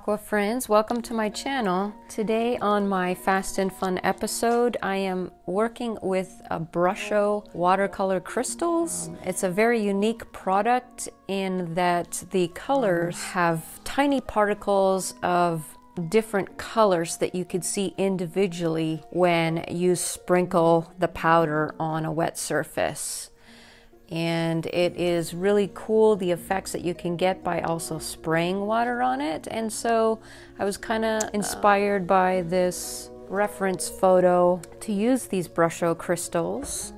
Aqua friends, welcome to my channel. Today on my Fast and Fun episode, I am working with a Brusho watercolor crystals. It's a very unique product in that the colors have tiny particles of different colors that you could see individually when you sprinkle the powder on a wet surface. And it is really cool, the effects that you can get by also spraying water on it. And so I was kind of inspired by this reference photo to use these Brusho crystals.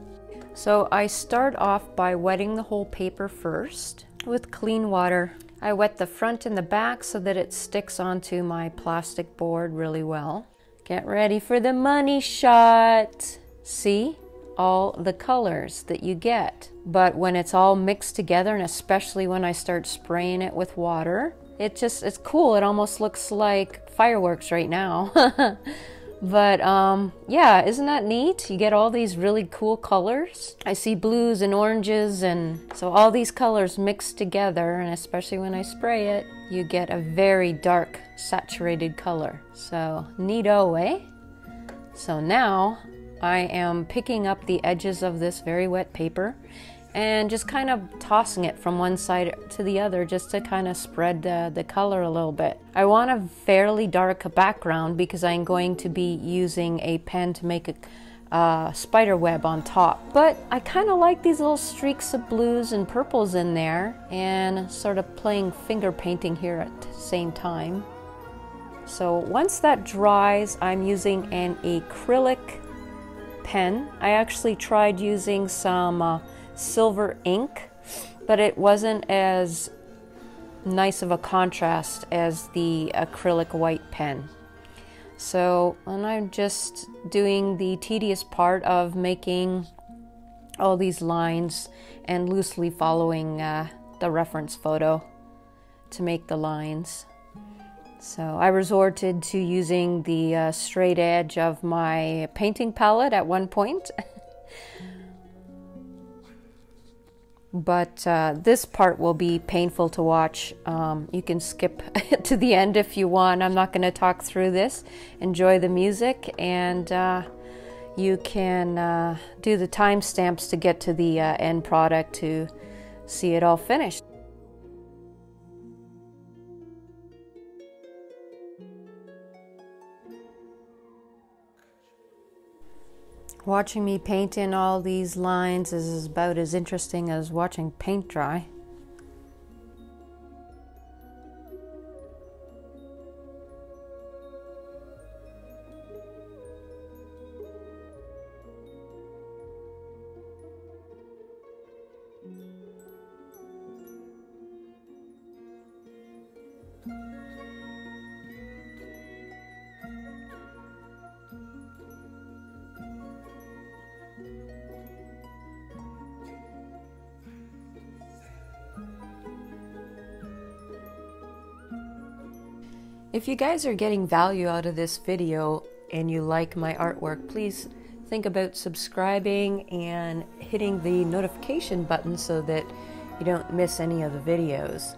So I start off by wetting the whole paper first with clean water. I wet the front and the back so that it sticks onto my plastic board really well. Get ready for the money shot. See? All the colors that you get. But when it's all mixed together, and especially when I start spraying it with water, it's cool. It almost looks like fireworks right now. But yeah, isn't that neat? You get all these really cool colors. I see blues and oranges, and so all these colors mixed together, and especially when I spray it, you get a very dark saturated color. So neato, eh? So now I am picking up the edges of this very wet paper and just kind of tossing it from one side to the other just to kind of spread the color a little bit. I want a fairly dark background because I'm going to be using a pen to make a spider web on top. But I kind of like these little streaks of blues and purples in there and sort of playing finger painting here at the same time. So once that dries, I'm using an acrylic pen. I actually tried using some silver ink, but it wasn't as nice of a contrast as the acrylic white pen. So, and I'm just doing the tedious part of making all these lines and loosely following the reference photo to make the lines. So I resorted to using the straight edge of my painting palette at one point. But this part will be painful to watch. You can skip to the end if you want. I'm not going to talk through this. Enjoy the music, and you can do the timestamps to get to the end product to see it all finished. Watching me paint in all these lines is about as interesting as watching paint dry. If you guys are getting value out of this video and you like my artwork, please think about subscribing and hitting the notification button so that you don't miss any of the videos.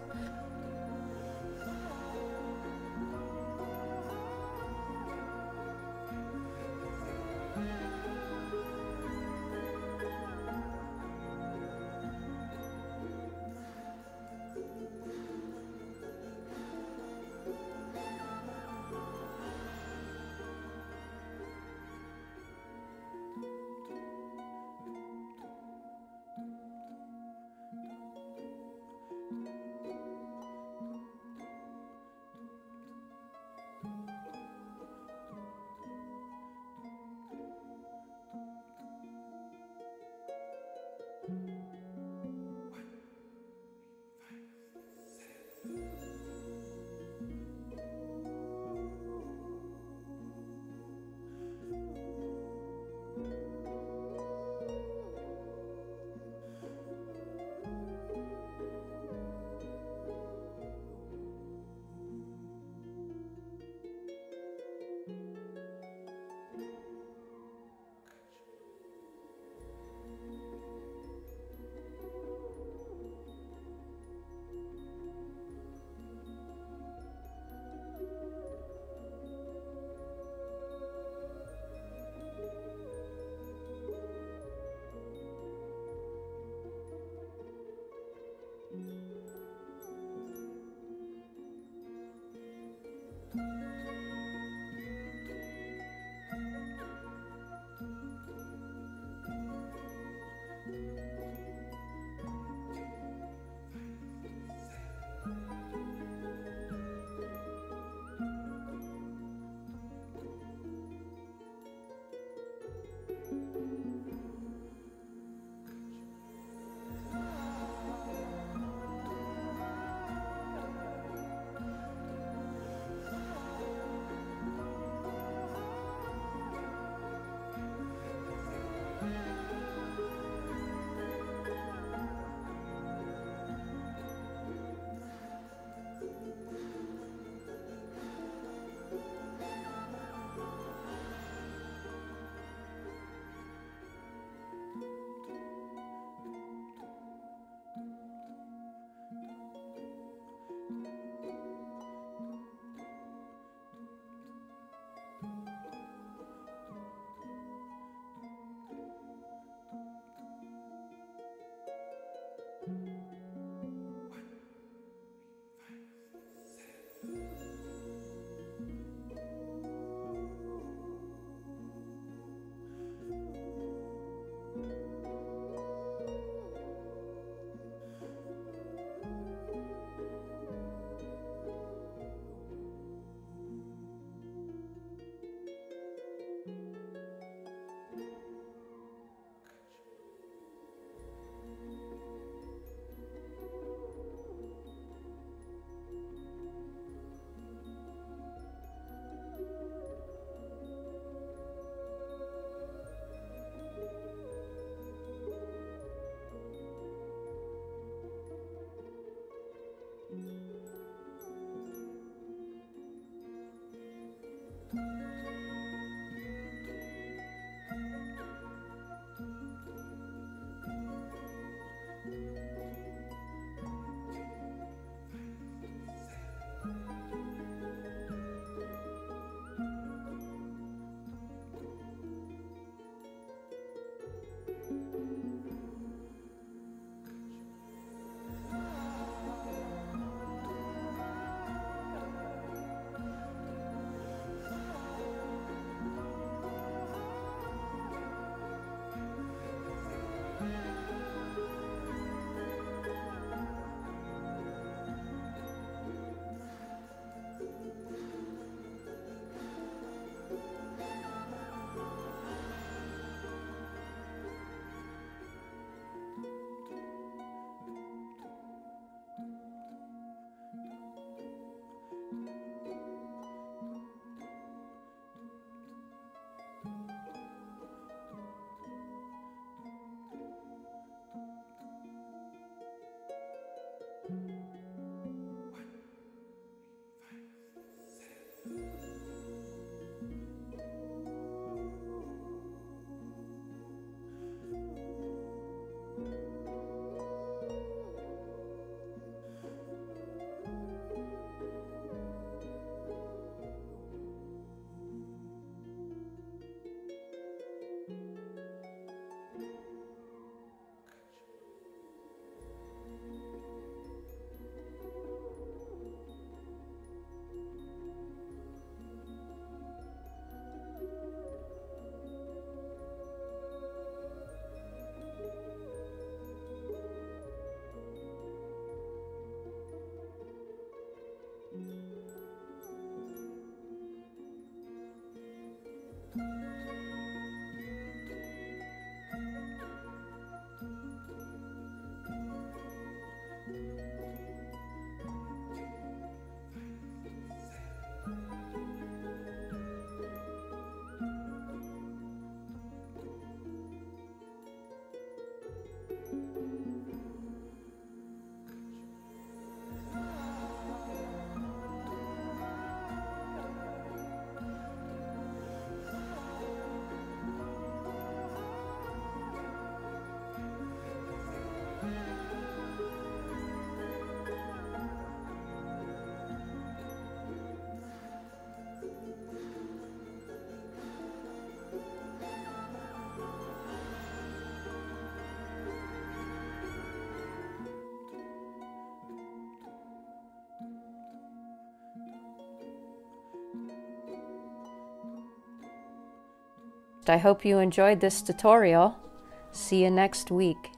I hope you enjoyed this tutorial. See you next week.